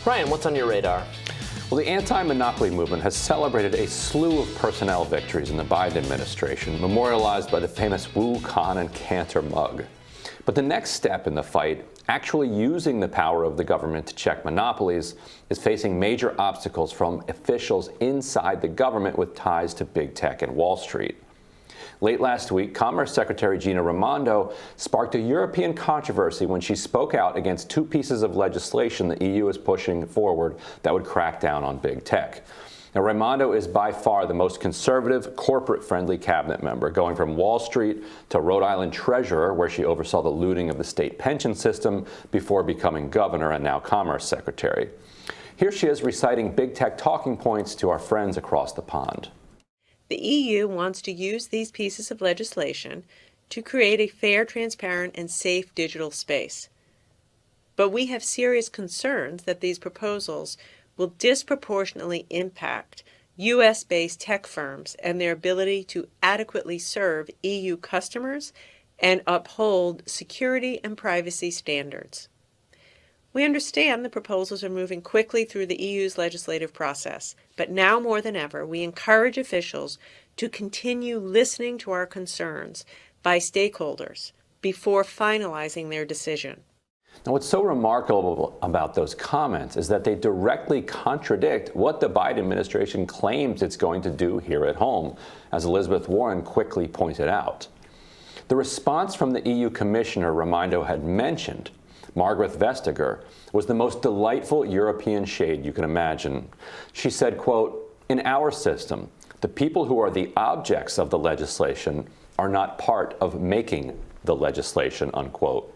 Ryan, what's on your radar? Well, the anti-monopoly movement has celebrated a slew of personnel victories in the Biden administration, memorialized by the famous Wu, Kahn, and Cantor mug. But the next step in the fight, actually using the power of the government to check monopolies, is facing major obstacles from officials inside the government with ties to big tech and Wall Street. Late last week, Commerce Secretary Gina Raimondo sparked a European controversy when she spoke out against two pieces of legislation the EU is pushing forward that would crack down on big tech. Now, Raimondo is by far the most conservative, corporate-friendly cabinet member, going from Wall Street to Rhode Island treasurer, where she oversaw the looting of the state pension system before becoming governor and now Commerce Secretary. Here she is reciting big tech talking points to our friends across the pond. The EU wants to use these pieces of legislation to create a fair, transparent, and safe digital space. But we have serious concerns that these proposals will disproportionately impact U.S.-based tech firms and their ability to adequately serve EU customers and uphold security and privacy standards. We understand the proposals are moving quickly through the EU's legislative process, but now more than ever, we encourage officials to continue listening to our concerns by stakeholders before finalizing their decision. Now, what's so remarkable about those comments is that they directly contradict what the Biden administration claims it's going to do here at home, as Elizabeth Warren quickly pointed out. The response from the EU Commissioner Raimondo had mentioned, Margaret Vestager, was the most delightful European shade you can imagine. She said, quote, "In our system, the people who are the objects of the legislation are not part of making the legislation," unquote.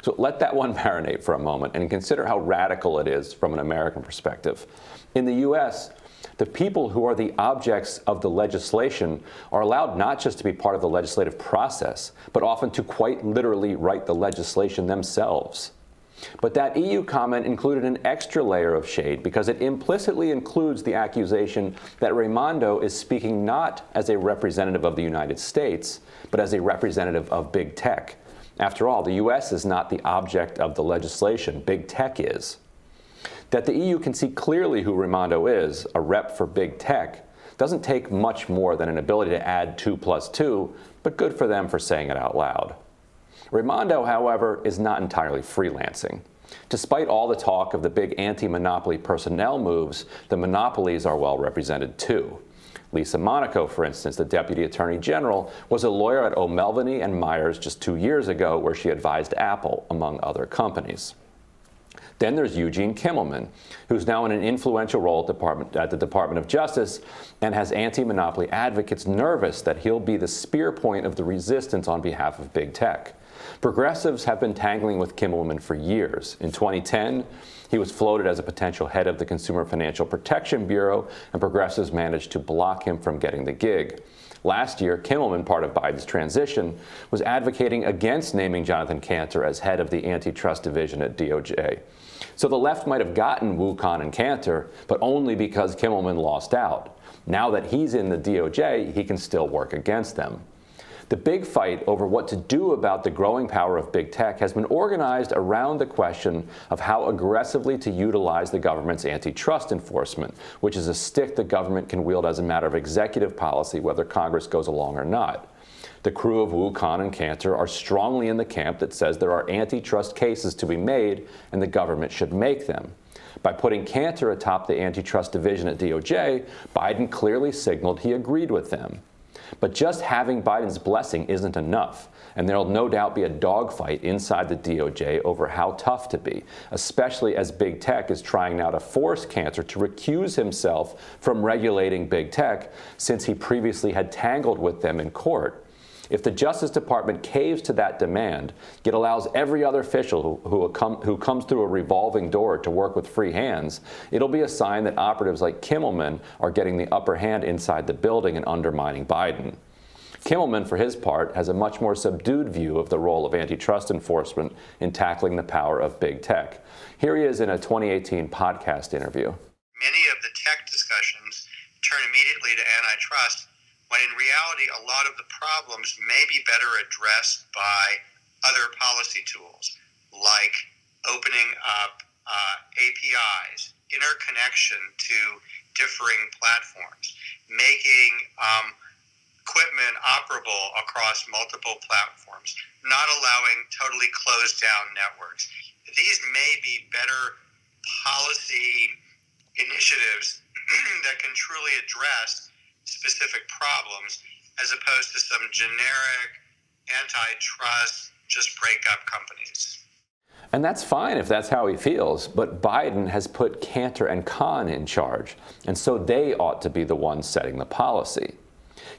So let that one marinate for a moment and consider how radical it is from an American perspective. In the U.S., the people who are the objects of the legislation are allowed not just to be part of the legislative process, but often to quite literally write the legislation themselves. But that EU comment included an extra layer of shade because it implicitly includes the accusation that Raimondo is speaking not as a representative of the United States, but as a representative of big tech. After all, the U.S. is not the object of the legislation. Big tech is. That the EU can see clearly who Raimondo is, a rep for big tech, doesn't take much more than an ability to add 2 + 2, but good for them for saying it out loud. Raimondo, however, is not entirely freelancing. Despite all the talk of the big anti-monopoly personnel moves, the monopolies are well represented too. Lisa Monaco, for instance, the Deputy Attorney General, was a lawyer at O'Melveny and Myers just 2 years ago, where she advised Apple, among other companies. Then there's Eugene Kimmelman, who's now in an influential role at the Department of Justice and has anti-monopoly advocates nervous that he'll be the spear point of the resistance on behalf of big tech. Progressives have been tangling with Kimmelman for years. In 2010, he was floated as a potential head of the Consumer Financial Protection Bureau, and progressives managed to block him from getting the gig. Last year, Kimmelman, part of Biden's transition, was advocating against naming Jonathan Cantor as head of the antitrust division at DOJ. So the left might have gotten Wu, Kahn, and Cantor, but only because Kimmelman lost out. Now that he's in the DOJ, he can still work against them. The big fight over what to do about the growing power of big tech has been organized around the question of how aggressively to utilize the government's antitrust enforcement, which is a stick the government can wield as a matter of executive policy, whether Congress goes along or not. The crew of Wu, Kahn, and Cantor are strongly in the camp that says there are antitrust cases to be made and the government should make them. By putting Cantor atop the antitrust division at DOJ, Biden clearly signaled he agreed with them. But just having Biden's blessing isn't enough, and there'll no doubt be a dogfight inside the DOJ over how tough to be, especially as big tech is trying now to force Cantor to recuse himself from regulating big tech since he previously had tangled with them in court. If the Justice Department caves to that demand, it allows every other official who comes through a revolving door to work with free hands, it'll be a sign that operatives like Kimmelman are getting the upper hand inside the building and undermining Biden. Kimmelman, for his part, has a much more subdued view of the role of antitrust enforcement in tackling the power of big tech. Here he is in a 2018 podcast interview. Many of the tech discussions turn immediately to antitrust, when in reality, a lot of the problems may be better addressed by other policy tools, like opening up APIs, interconnection to differing platforms, making equipment operable across multiple platforms, not allowing totally closed down networks. These may be better policy initiatives that can truly address specific problems as opposed to some generic antitrust, just break up companies. And that's fine if that's how he feels, but Biden has put Cantor and Kahn in charge, and so they ought to be the ones setting the policy.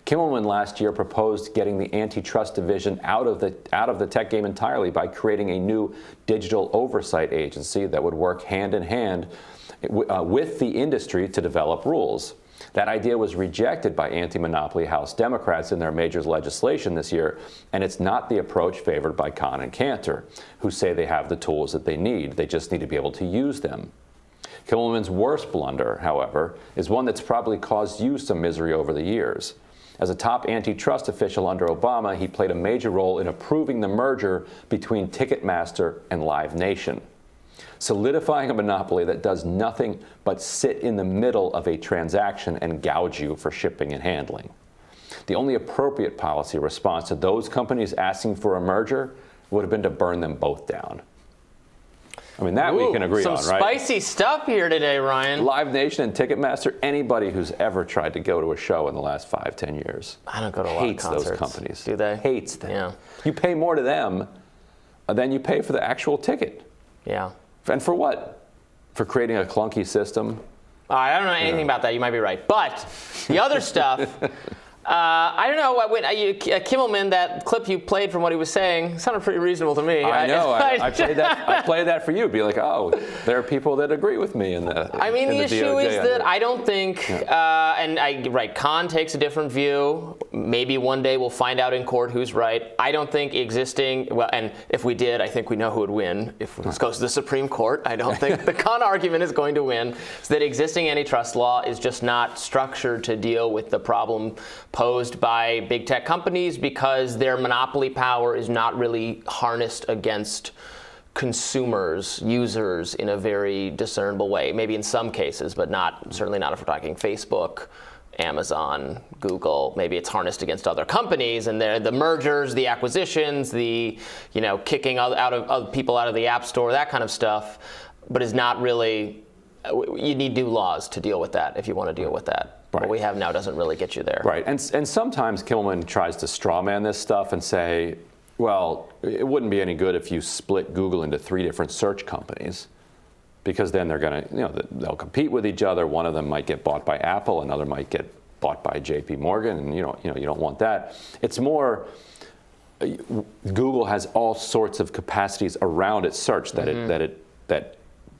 Kimmelman last year proposed getting the antitrust division out of the tech game entirely by creating a new digital oversight agency that would work hand in hand with the industry to develop rules. That idea was rejected by anti-monopoly House Democrats in their major legislation this year, and it's not the approach favored by Kahn and Cantor, who say they have the tools that they need. They just need to be able to use them. Kimmelman's worst blunder, however, is one that's probably caused you some misery over the years. As a top antitrust official under Obama, he played a major role in approving the merger between Ticketmaster and Live Nation, solidifying a monopoly that does nothing but sit in the middle of a transaction and gouge you for shipping and handling. The only appropriate policy response to those companies asking for a merger would have been to burn them both down. I mean, that we can agree on, right? Some spicy stuff here today, Ryan. Live Nation and Ticketmaster, anybody who's ever tried to go to a show in the last 5-10 years I don't go to a lot of hates concerts. those companies. Do they? Hates them. Yeah. You pay more to them than you pay for the actual ticket. Yeah. And for what? For creating a clunky system? I don't know anything about that. You might be right. But the other stuff, I don't know. Kimmelman, that clip you played from what he was saying, sounded pretty reasonable to me. I know. I played that for you. Be like, oh, there are people that agree with me in the. I mean, the issue DOJ is that I don't think, Kahn takes a different view. Maybe one day we'll find out in court who's right. I don't think and if we did, I think we know who would win. If this goes to the Supreme Court, I don't think the Kahn argument is going to win. It's that existing antitrust law is just not structured to deal with the problem posed by big tech companies because their monopoly power is not really harnessed against consumers, users, in a very discernible way. Maybe in some cases, but certainly not if we're talking Facebook, Amazon, Google. Maybe it's harnessed against other companies, and the mergers, the acquisitions, the kicking out of people out of the App Store, that kind of stuff, but is not really. You need new laws to deal with that if you want to deal with that. Right. What we have now doesn't really get you there. Right, and sometimes Kimmelman tries to strawman this stuff and say, well, it wouldn't be any good if you split Google into 3 different search companies, because then they're going to, they'll compete with each other. One of them might get bought by Apple, another might get bought by J.P. Morgan, and you don't want that. It's more, Google has all sorts of capacities around its search that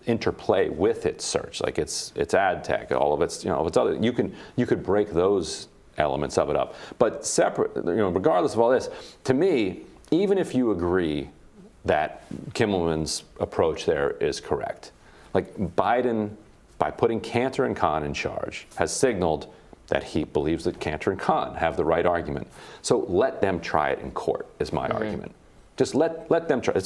interplay with its search, like its ad tech, all of its its other. You could break those elements of it up, but separate. Regardless of all this, to me, even if you agree that Kimmelman's approach there is correct, like Biden, by putting Cantor and Kahn in charge, has signaled that he believes that Cantor and Kahn have the right argument. So let them try it in court, is my argument. Just let them try.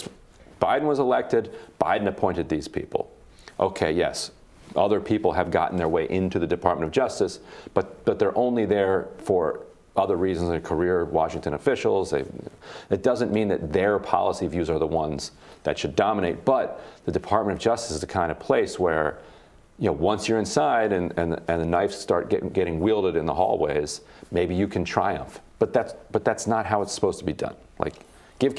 Biden was elected, Biden appointed these people. Okay, yes, other people have gotten their way into the Department of Justice, but they're only there for other reasons than career Washington officials. It doesn't mean that their policy views are the ones that should dominate, but the Department of Justice is the kind of place where, once you're inside and the knives start getting wielded in the hallways, maybe you can triumph. But that's not how it's supposed to be done. Like, Give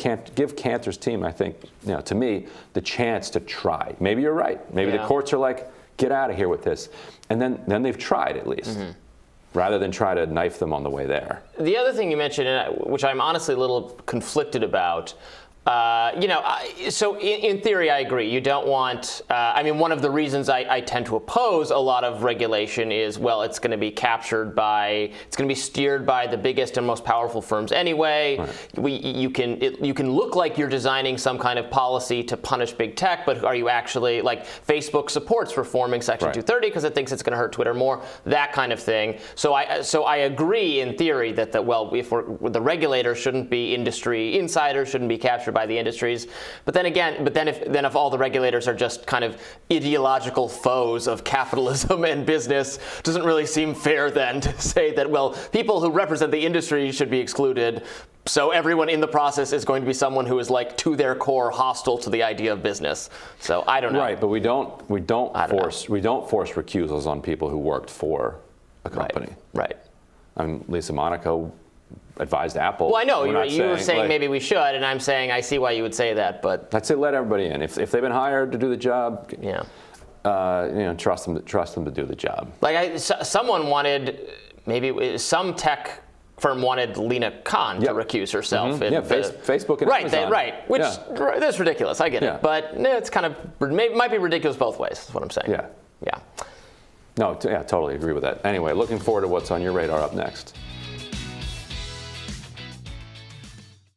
Cantor's team, I think, to me, the chance to try. Maybe you're right. Maybe the courts are like, get out of here with this. And then they've tried at least, rather than try to knife them on the way there. The other thing you mentioned, which I'm honestly a little conflicted about, so in theory, I agree. You don't want, one of the reasons I tend to oppose a lot of regulation is, well, it's going to be it's going to be steered by the biggest and most powerful firms anyway. Right. You can look like you're designing some kind of policy to punish big tech, but are you actually, like Facebook supports reforming Section 230 because it thinks it's going to hurt Twitter more, that kind of thing. So I agree in theory that if the regulators shouldn't be industry insiders, shouldn't be captured pressured by the industries. But then if all the regulators are just kind of ideological foes of capitalism and business, doesn't really seem fair then to say that, well, people who represent the industry should be excluded. So everyone in the process is going to be someone who is like to their core hostile to the idea of business. So I don't know. Right, but we don't force recusals on people who worked for a company. Right. Lisa Monaco advised Apple. Well, I know you were saying like, maybe we should, and I'm saying I see why you would say that, but I'd say let everybody in. If they've been hired to do the job, yeah, trust them to do the job. Like someone wanted, maybe some tech firm wanted Lena Khan to recuse herself. Facebook and right, Amazon. Which that's ridiculous. I get it, but it's kind of might be ridiculous both ways. Is what I'm saying. Yeah. Yeah. No, totally agree with that. Anyway, looking forward to what's on your radar up next.